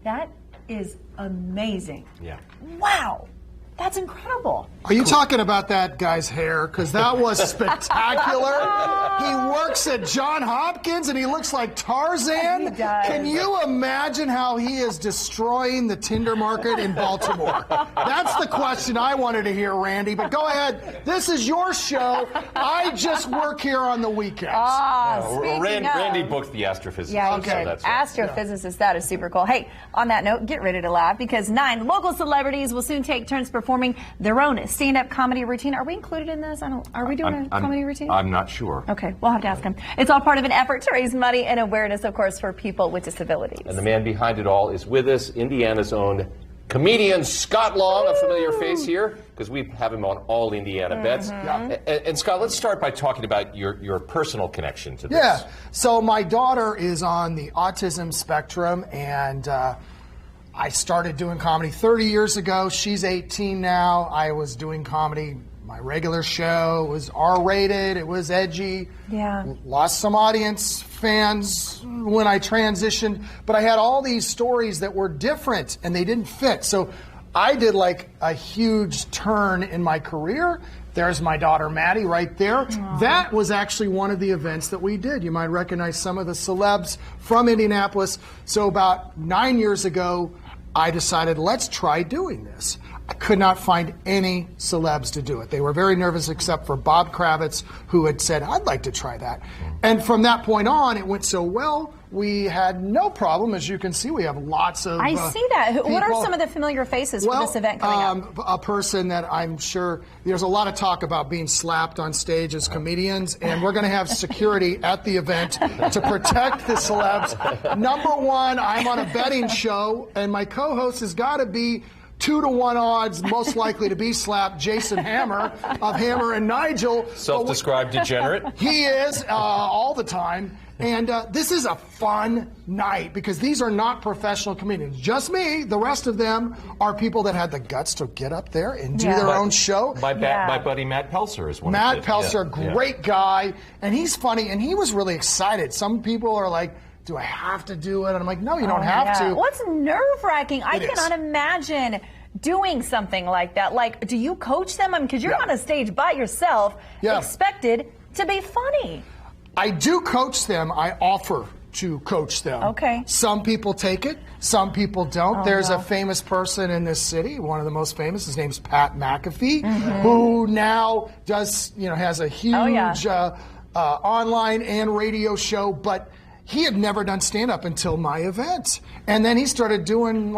That is amazing. Yeah. Wow. That's incredible. Are you talking about that guy's hair? Because that was spectacular. He works at Johns Hopkins and he looks like Tarzan. He does. Can you imagine how he is destroying the Tinder market in Baltimore? That's the question I wanted to hear, Randy. But go ahead. This is your show. I just work here on the weekends. Randy booked the astrophysicist. Yeah, okay. so that's right. Astrophysicist, that is super cool. Hey, on that note, get ready to laugh because 9 local celebrities will soon take turns performing their own stand-up comedy routine. Are we included in this? Are we doing a comedy routine? I'm not sure. Okay, we'll have to ask him. It's all part of an effort to raise money and awareness, of course, for people with disabilities. And the man behind it all is with us, Indiana's own comedian Scott Long, a familiar face here, because we have him on all Indiana bets. Yeah. And Scott, let's start by talking about your personal connection to this. Yeah, so my daughter is on the autism spectrum, and I started doing comedy 30 years ago. She's 18 now. I was doing comedy. My regular show was R-rated. It was edgy. Yeah. Lost some audience fans when I transitioned. But I had all these stories that were different, and they didn't fit. So I did like a huge turn in my career. There's my daughter Maddie right there. Aww. That was actually one of the events that we did. You might recognize some of the celebs from Indianapolis. So about 9 years ago, I decided, let's try doing this. I could not find any celebs to do it. They were very nervous except for Bob Kravitz, who had said, I'd like to try that. And from that point on, it went so well, we had no problem. As you can see, we have lots of I see that. people. What are some of the familiar faces for this event coming up? A person that I'm sure, there's a lot of talk about being slapped on stage as comedians, and we're going to have security at the event to protect the celebs. Number one, I'm on a betting show, and my co-host has got to be 2-to-1 odds, most likely to be slapped, Jason Hammer of Hammer and Nigel. Self-described degenerate. He is all the time. And this is a fun night because these are not professional comedians. Just me. The rest of them are people that had the guts to get up there and do their own show. My buddy Matt Pelser is one Matt of them. Pelser, great guy. And he's funny. And he was really excited. Some people are like, do I have to do it? And I'm like, no, you don't have to. Well, it's nerve-wracking. I cannot imagine doing something like that. Like, do you coach them? I mean, because you're on a stage by yourself, expected to be funny. I do coach them. I offer to coach them. Okay. Some people take it. Some people don't. There's a famous person in this city, one of the most famous. His name's Pat McAfee, who now does, has a huge online and radio show, but he had never done stand-up until my event. And then he started doing,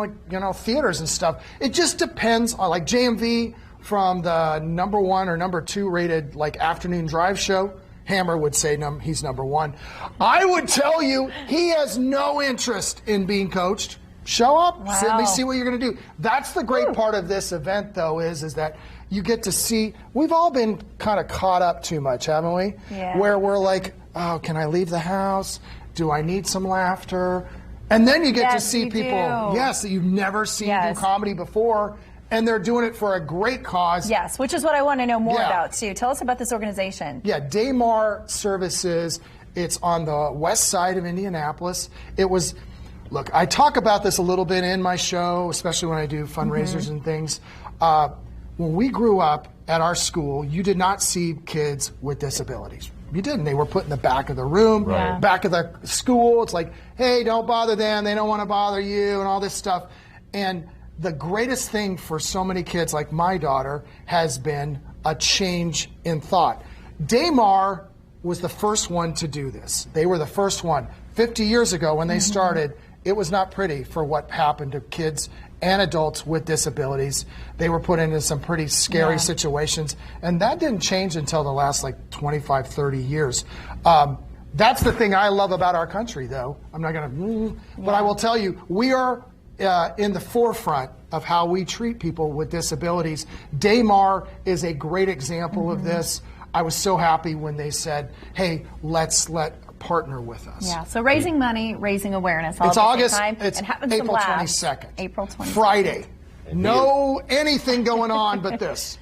theaters and stuff. It just depends on, like, JMV from the #1 or #2 rated, afternoon drive show. Hammer would say he's #1. I would tell you he has no interest in being coached. Show up, sit and see what you're going to do. That's the great part of this event, though, is that you get to see, we've all been kind of caught up too much, haven't we? Yeah. Where we're like, oh, can I leave the house? Do I need some laughter? And then you get to see people, that you've never seen do comedy before, and they're doing it for a great cause. Yes, which is what I want to know more about, too. Tell us about this organization. Yeah, Damar Services. It's on the west side of Indianapolis. It was, look, I talk about this a little bit in my show, especially when I do fundraisers and things. When we grew up at our school, you did not see kids with disabilities. You didn't. They were put in the back of the room, back of the school. It's like, hey, don't bother them. They don't want to bother you and all this stuff. And the greatest thing for so many kids like my daughter has been a change in thought. Damar was the first one to do this. They were the first one. 50 years ago when they started, it was not pretty for what happened to kids and adults with disabilities. They were put into some pretty scary situations, and that didn't change until the last 25, 30 years. That's the thing I love about our country, though. I'm not going to, but I will tell you, we are in the forefront of how we treat people with disabilities. Damar is a great example of this. I was so happy when they said, hey, let's partner with us. Yeah, so raising money, raising awareness all it's at the August, same time, it's and having April some laughs. 22nd. April 22nd. Friday. No anything going on but this.